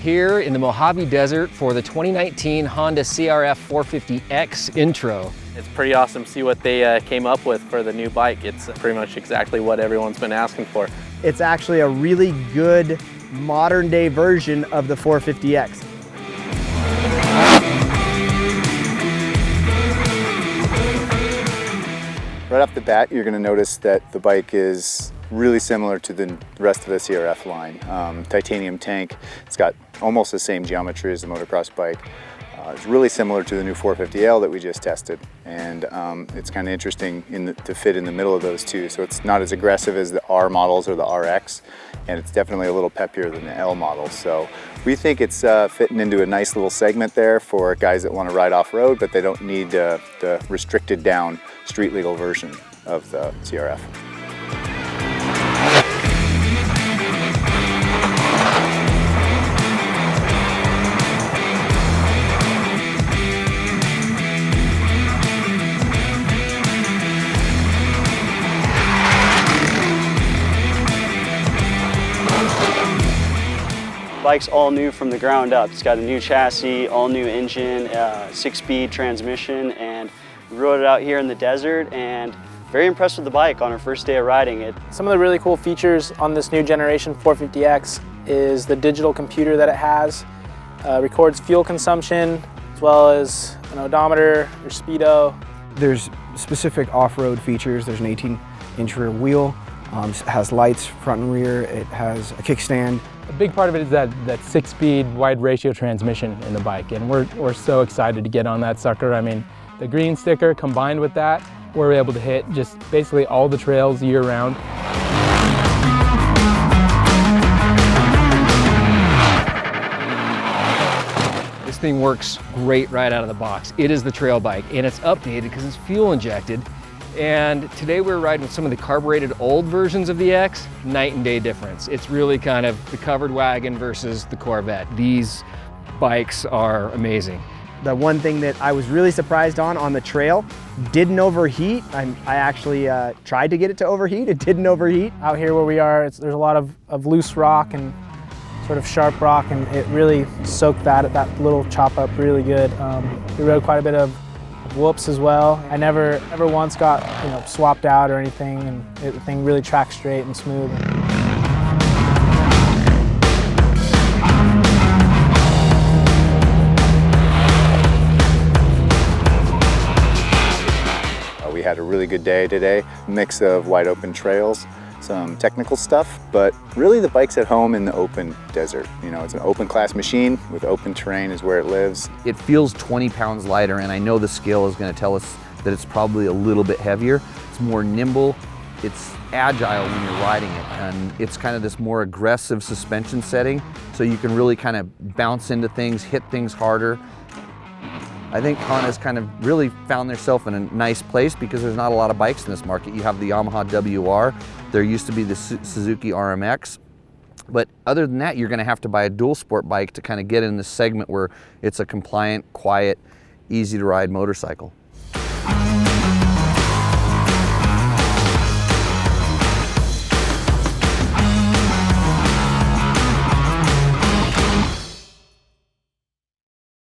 here in the Mojave Desert for the 2019 Honda CRF450X Intro. It's pretty awesome to see what they came up with for the new bike. It's pretty much exactly what everyone's been asking for. It's actually a really good modern day version of the 450X. Right off the bat, you're going to notice that the bike is really similar to the rest of the CRF line. Titanium tank, it's got almost the same geometry as the motocross bike. It's really similar to the new 450L that we just tested, and it's kind of interesting to fit in the middle of those two. So it's not as aggressive as the R models or the RX, and it's definitely a little peppier than the L models. So we think it's fitting into a nice little segment there for guys that want to ride off-road, but they don't need the restricted down street legal version of the CRF. Bike's all new from the ground up. It's got a new chassis, all new engine, 6-speed transmission, and we rode it out here in the desert and very impressed with the bike on our first day of riding it. Some of the really cool features on this new generation 450X is the digital computer that it has. Records fuel consumption as well as an odometer, your speedo. There's specific off-road features. There's an 18-inch rear wheel. It has lights front and rear. It has a kickstand. A big part of it is that 6-speed wide ratio transmission in the bike, and we're so excited to get on that sucker. I mean, the green sticker combined with that, we're able to hit just basically all the trails year round. This thing works great right out of the box. It is the trail bike, and it's updated because it's fuel injected. And today we're riding with some of the carbureted old versions of the X. Night and day difference. It's really kind of the covered wagon versus the Corvette. These bikes are amazing. The one thing that I was really surprised on the trail, didn't overheat. I actually tried to get it to overheat. It didn't overheat. Out here where we are, there's a lot of loose rock and sort of sharp rock, and it really soaked that little chop up really good. We rode quite a bit of whoops as well. I never once got swapped out or anything, and the thing really tracked straight and smooth. We had a really good day today, mix of wide open trails, some technical stuff, but really the bike's at home in the open desert. It's an open class machine with open terrain is where it lives. It feels 20 pounds lighter, and I know the scale is going to tell us that it's probably a little bit heavier. It's more nimble, it's agile when you're riding it, and it's kind of this more aggressive suspension setting, so you can really kind of bounce into things, hit things harder. I think Honda's kind of really found themselves in a nice place because there's not a lot of bikes in this market. You have the Yamaha WR, there used to be the Suzuki RMX, but other than that, you're going to have to buy a dual sport bike to kind of get in this segment where it's a compliant, quiet, easy to ride motorcycle.